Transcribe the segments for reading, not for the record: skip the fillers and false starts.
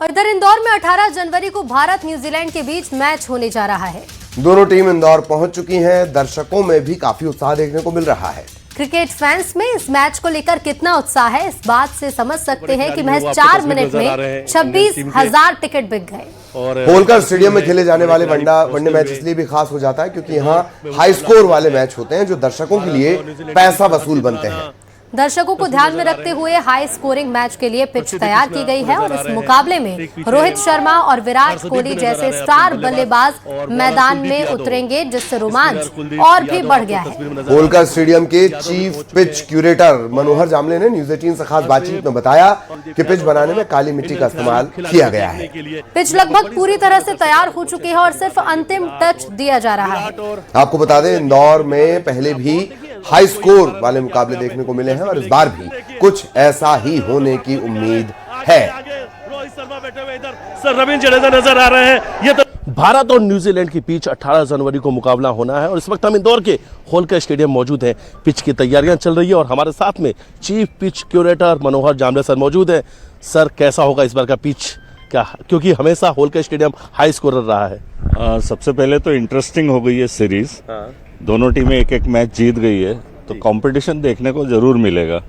और इधर इंदौर में 18 जनवरी को भारत न्यूजीलैंड के बीच मैच होने जा रहा है। दोनों टीम इंदौर पहुंच चुकी हैं। दर्शकों में भी काफी उत्साह देखने को मिल रहा है। क्रिकेट फैंस में इस मैच को लेकर कितना उत्साह है, इस बात से समझ सकते हैं कि महज 4 मिनट में 26,000 टिकट बिक गए। होलकर स्टेडियम में खेले जाने वाले वनडे मैच इसलिए भी खास हो जाता है क्योंकि यहाँ हाई स्कोर वाले मैच होते हैं जो दर्शकों के लिए पैसा वसूल बनते हैं। दर्शकों को ध्यान में रखते हुए हाई स्कोरिंग मैच के लिए पिच तैयार की गई है और इस मुकाबले में रोहित शर्मा और विराट कोहली जैसे स्टार बल्लेबाज मैदान में उतरेंगे, जिससे रोमांच और भी बढ़ गया है। होलकर स्टेडियम के चीफ पिच क्यूरेटर मनोहर जामले ने न्यूज 18 से खास बातचीत में बताया कि पिच बनाने में काली मिट्टी का इस्तेमाल किया गया है। पिच लगभग पूरी तरह से तैयार हो चुकी है और सिर्फ अंतिम टच दिया जा रहा है। आपको बता दें, इंदौर में पहले भी हाई स्कोर वाले मुकाबले देखने को मिले हैं और इस बार भी कुछ ऐसा ही होने की उम्मीद है। रोहित शर्मा बैठे हुए इधर सर रविंद्र जडेजा नजर आ रहे हैं। ये तो भारत और न्यूजीलैंड के बीच 18 जनवरी को मुकाबला होना है और इस वक्त हम इंदौर के होलकर स्टेडियम मौजूद हैं। पिच की तैयारियां चल रही है और हमारे साथ में चीफ पिच क्यूरेटर मनोहर जामले सर मौजूद हैं। सर, कैसा होगा इस बार का पिच, क्या क्योंकि हमेशा होलकर स्टेडियम हाई स्कोरर रहा है? सबसे पहले तो इंटरेस्टिंग हो गई है सीरीज। दोनों टीमें एक एक मैच जीत गई है तो कंपटीशन देखने को जरूर मिलेगा।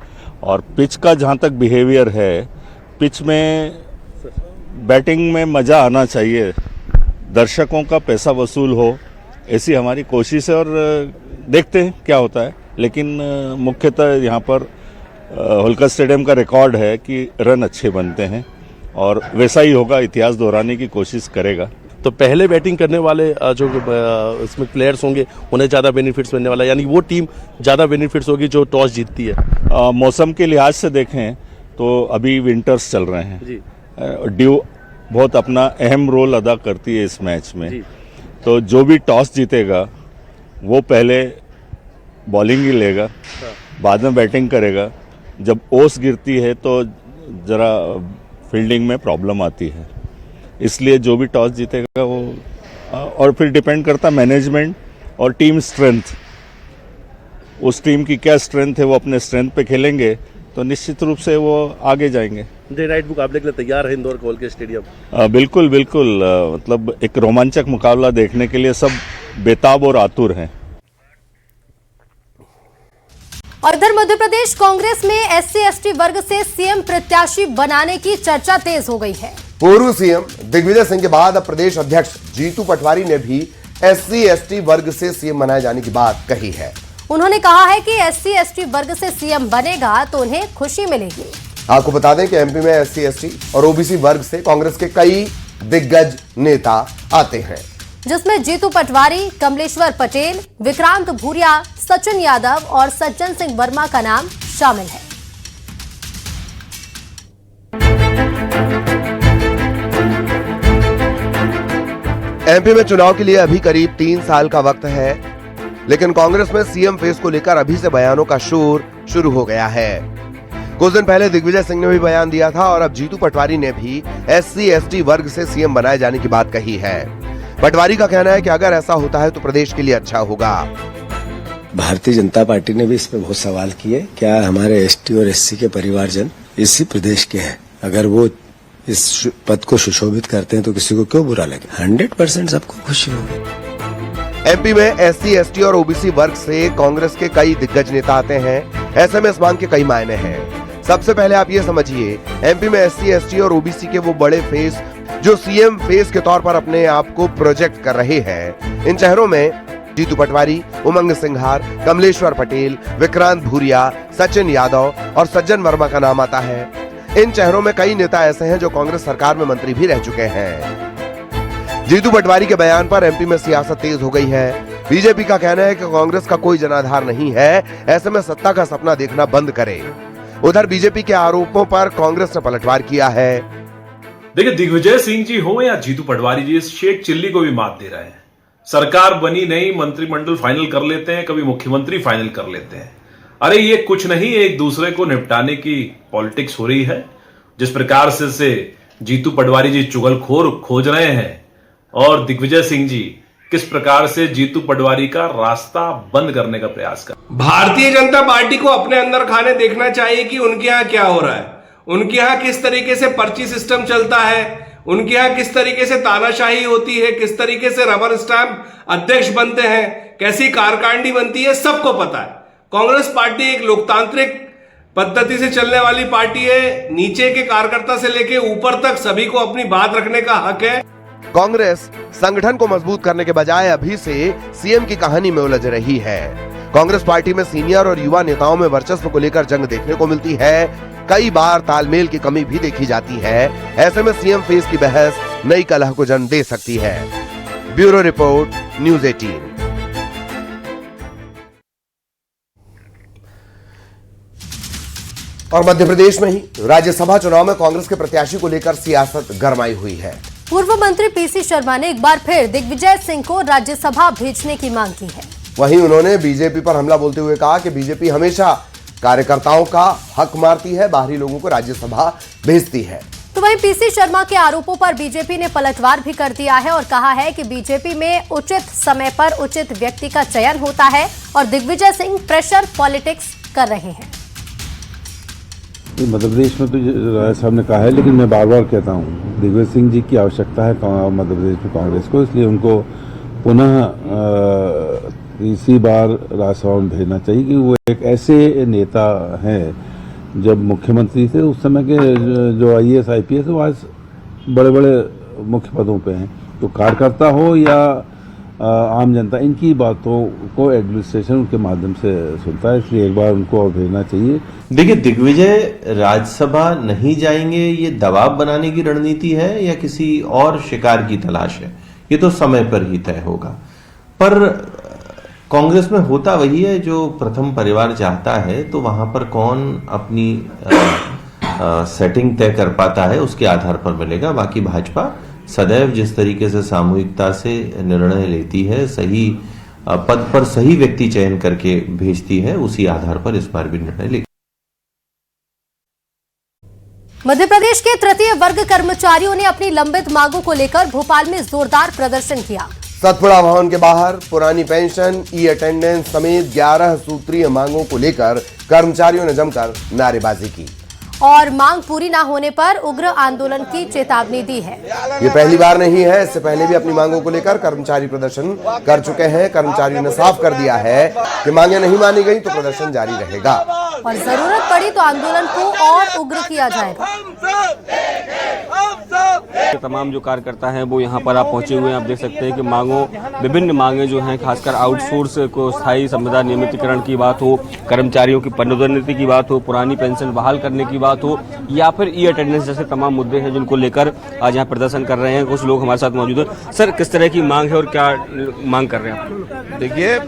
और पिच का जहां तक बिहेवियर है, पिच में बैटिंग में मज़ा आना चाहिए, दर्शकों का पैसा वसूल हो, ऐसी हमारी कोशिश है और देखते हैं क्या होता है। लेकिन मुख्यतः यहाँ पर होलकर स्टेडियम का रिकॉर्ड है कि रन अच्छे बनते हैं और वैसा ही होगा, इतिहास दोहराने की कोशिश करेगा। तो पहले बैटिंग करने वाले जो इसमें प्लेयर्स होंगे उन्हें ज़्यादा बेनिफिट्स मिलने वाला है, यानी वो टीम ज़्यादा बेनिफिट्स होगी जो टॉस जीतती है। मौसम के लिहाज से देखें तो अभी विंटर्स चल रहे हैं जी। ड्यू बहुत अपना अहम रोल अदा करती है इस मैच में जी। तो जो भी टॉस जीतेगा वो पहले बॉलिंग ही लेगा, बाद में बैटिंग करेगा। जब ओस गिरती है तो ज़रा फील्डिंग में प्रॉब्लम आती है, इसलिए जो भी टॉस जीतेगा वो और फिर डिपेंड करता मैनेजमेंट और टीम स्ट्रेंथ। उस टीम की क्या स्ट्रेंथ है, वो अपने स्ट्रेंथ पे खेलेंगे तो निश्चित रूप से वो आगे जाएंगे। डे नाइट मुकाबले के लिए तैयार है इंदौर होलकर स्टेडियम? बिल्कुल बिल्कुल, मतलब एक रोमांचक मुकाबला देखने के लिए सब बेताब और आतुर हैं। और इधर मध्य प्रदेश कांग्रेस में SC/ST वर्ग से सीएम प्रत्याशी बनाने की चर्चा तेज हो गई है। पूर्व सीएम दिग्विजय सिंह के बाद अब प्रदेश अध्यक्ष जीतू पटवारी ने भी SC/ST वर्ग से सीएम बनाए जाने की बात कही है। उन्होंने कहा है कि SC/ST वर्ग से सीएम बनेगा तो उन्हें खुशी मिलेगी। आपको बता दें कि एमपी में SC/ST और OBC वर्ग से कांग्रेस के कई दिग्गज नेता आते हैं, जिसमें जीतू पटवारी, कमलेश्वर पटेल, विक्रांत भूरिया, सचिन यादव और सज्जन सिंह वर्मा का नाम शामिल है। एमपी में चुनाव के लिए अभी करीब 3 साल का वक्त है, लेकिन कांग्रेस में सीएम फेस को लेकर अभी से बयानों का शोर शुरू हो गया है। कुछ दिन पहले दिग्विजय सिंह ने भी बयान दिया था और अब जीतू पटवारी ने भी SC/ST वर्ग से सीएम बनाए जाने की बात कही है। पटवारी का कहना है कि अगर ऐसा होता है तो प्रदेश के लिए अच्छा होगा। भारतीय जनता पार्टी ने भी इस पे बहुत सवाल किए, क्या हमारे ST और SC के परिवारजन इसी प्रदेश के हैं, अगर वो इस पद को सुशोभित करते हैं तो किसी को क्यों बुरा लगे? 100% सबको खुशी होगी। एमपी में SC/ST और OBC वर्ग से कांग्रेस के कई दिग्गज नेता आते हैं। ऐसे में इस मांग के कई मायने हैं। सबसे पहले आप ये समझिए, एमपी में SC/ST और OBC के वो बड़े फेस जो सीएम फेस के तौर पर अपने आप को प्रोजेक्ट कर रहे हैं, इन चेहरों में जीतू पटवारी, उमंग सिंघार, कमलेश्वर पटेल, विक्रांत भूरिया, सचिन यादव और सज्जन वर्मा का नाम आता है। इन चेहरों में कई नेता ऐसे हैं जो कांग्रेस सरकार में मंत्री भी रह चुके हैं। जीतू पटवारी के बयान पर एमपी में सियासत तेज हो गई है। बीजेपी का कहना है कि कांग्रेस का कोई जनाधार नहीं है, ऐसे में सत्ता का सपना देखना बंद करे। उधर बीजेपी के आरोपों पर कांग्रेस ने पलटवार किया है। देखिए, दिग्विजय सिंह जी हो या जीतू पटवारी जी, इस शेख चिल्ली को भी मात दे रहे हैं। सरकार बनी नहीं, मंत्रिमंडल फाइनल कर लेते हैं, कभी मुख्यमंत्री फाइनल कर लेते हैं। अरे ये कुछ नहीं, एक दूसरे को निपटाने की पॉलिटिक्स हो रही है। जिस प्रकार से जीतू पटवारी जी चुगलखोर खोज रहे हैं और दिग्विजय सिंह जी किस प्रकार से जीतू पटवारी का रास्ता बंद करने का प्रयास कर। भारतीय जनता पार्टी को अपने अंदर खाने देखना चाहिए कि उनके यहाँ क्या हो रहा है। उनके यहाँ किस तरीके से पर्ची सिस्टम चलता है, उनके यहाँ किस तरीके से तानाशाही होती है, किस तरीके से रबर स्टैंप अध्यक्ष बनते हैं, कैसी कार्यकारिणी बनती है, सबको पता है। कांग्रेस पार्टी एक लोकतांत्रिक पद्धति से चलने वाली पार्टी है। नीचे के कार्यकर्ता से लेके ऊपर तक सभी को अपनी बात रखने का हक है। कांग्रेस संगठन को मजबूत करने के बजाय अभी से सीएम की कहानी में उलझ रही है। कांग्रेस पार्टी में सीनियर और युवा नेताओं में वर्चस्व को लेकर जंग देखने को मिलती है। कई बार तालमेल की कमी भी देखी जाती है। ऐसे में सीएम फेस की बहस नई कलह को जन्म दे सकती है। Bureau report, news 18। और मध्य प्रदेश में ही राज्यसभा चुनाव में कांग्रेस के प्रत्याशी को लेकर सियासत गरमाई हुई है। पूर्व मंत्री पीसी शर्मा ने एक बार फिर दिग्विजय सिंह को राज्यसभा भेजने की मांग की है। वहीं उन्होंने बीजेपी पर हमला बोलते हुए कहा कि बीजेपी हमेशा कार्यकर्ताओं का हक मारती है, बाहरी लोगों को राज्यसभा भेजती है। तो वहीं पीसी शर्मा के आरोपों पर बीजेपी ने पलटवार भी कर दिया है और कहा है कि बीजेपी में उचित समय पर उचित व्यक्ति का चयन होता है और दिग्विजय सिंह प्रेशर पॉलिटिक्स कर रहे हैं। मध्य प्रदेश में तो राय साहब ने कहा है, लेकिन मैं बार बार कहता हूँ दिग्विजय सिंह जी की आवश्यकता है मध्य प्रदेश में कांग्रेस को, इसलिए उनको पुनः तीसरी बार राज्यसभा में भेजना चाहिए कि वो एक ऐसे नेता हैं। जब मुख्यमंत्री थे उस समय के जो IAS IPS वो आज बड़े बड़े मुख्य पदों पे हैं। तो कार्यकर्ता हो या आम जनता, इनकी बातों को एडमिनिस्ट्रेशन उनके माध्यम से सुनता है, इसलिए एक बार उनको और भेजना चाहिए। देखिए, दिग्विजय राज्यसभा नहीं जाएंगे, ये दबाव बनाने की रणनीति है या किसी और शिकार की तलाश है, ये तो समय पर ही तय होगा। पर कांग्रेस में होता वही है जो प्रथम परिवार चाहता है, तो वहां पर कौन अपनी सेटिंग तय कर पाता है उसके आधार पर मिलेगा। बाकी भाजपा सदैव जिस तरीके से सामूहिकता से निर्णय लेती है, सही पद पर सही व्यक्ति चयन करके भेजती है, उसी आधार पर इस बार भी निर्णय लेगी। मध्य प्रदेश के तृतीय वर्ग कर्मचारियों ने अपनी लंबित मांगों को लेकर भोपाल में जोरदार प्रदर्शन किया। सतपुड़ा भवन के बाहर पुरानी पेंशन, ई अटेंडेंस समेत 11 सूत्रीय मांगों को लेकर कर्मचारियों ने जमकर नारेबाजी की और मांग पूरी न होने पर उग्र आंदोलन की चेतावनी दी है। ये पहली बार नहीं है, इससे पहले भी अपनी मांगों को लेकर कर्मचारी प्रदर्शन कर चुके हैं। कर्मचारियों ने साफ कर दिया है कि मांगें नहीं मानी गई तो प्रदर्शन जारी रहेगा और जरूरत पड़ी तो आंदोलन को और उग्र किया जाएगा। तमाम जो कार्यकर्ता हैं वो यहाँ पर आप पहुंचे हुए हैं। आप देख सकते हैं कि विभिन्न मांगे जो हैं, खासकर आउटसोर्स को स्थायी संविदा नियमितीकरण की बात हो, कर्मचारियों की पदोन्नति की बात हो, पुरानी पेंशन बहाल करने की बात हो या फिर ई अटेंडेंस जैसे तमाम मुद्दे हैं जिनको लेकर आज यहाँ प्रदर्शन कर रहे हैं। कुछ लोग हमारे साथ मौजूद हैं। सर, किस तरह की मांग है और क्या मांग कर रहे हैं? देखिए,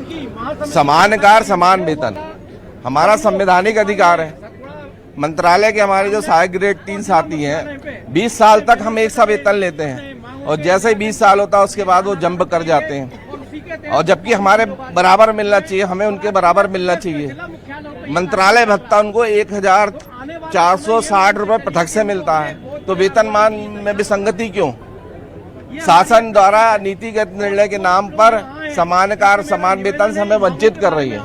समान कार्य समान वेतन हमारा संवैधानिक अधिकार है। मंत्रालय के हमारे जो सहायक ग्रेड 3 साथी हैं, 20 साल तक हम एक सा वेतन लेते हैं और जैसे ही 20 साल होता है उसके बाद वो जंप कर जाते हैं, और जबकि हमारे बराबर मिलना चाहिए, हमें उनके बराबर मिलना चाहिए। मंत्रालय भत्ता उनको 1460 रुपये पृथक से मिलता है, तो वेतनमान में विसंगति क्यों? शासन द्वारा नीतिगत निर्णय के नाम पर समान कार्य समान वेतन से हमें वंचित कर रही है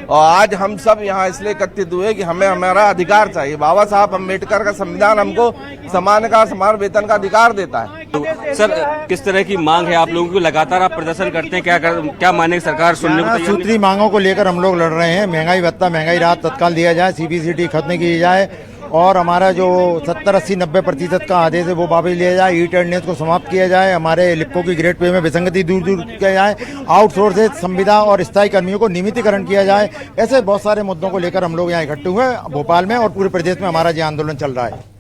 और आज हम सब यहाँ इसलिए एकत्रित हुए कि हमें हमारा अधिकार चाहिए। बाबा साहब अम्बेडकर का संविधान हमको समान कार्य समान वेतन का अधिकार देता है। तो सर, किस तरह की मांग है आप लोगों की? लगातार आप प्रदर्शन करते हैं, क्या माने सरकार सुनने को तैयार? सूत्री मांगों को लेकर हम लोग लड़ रहे हैं। महंगाई भत्ता, महंगाई राहत तत्काल दिया जाए, CBCT खत्म की जाए और हमारा जो 70, 80, 90% का आदेश है वो वापस लिया जाए। ई अटेंडेंस को समाप्त किया जाए। हमारे लिप्को की ग्रेड पे में विसंगति दूर किया जाए। आउटसोर्स संविदा और स्थायी कर्मियों को नियमितीकरण किया जाए। ऐसे बहुत सारे मुद्दों को लेकर हम लोग यहाँ इकट्ठे हुए भोपाल में और पूरे प्रदेश में हमारा ये आंदोलन चल रहा है।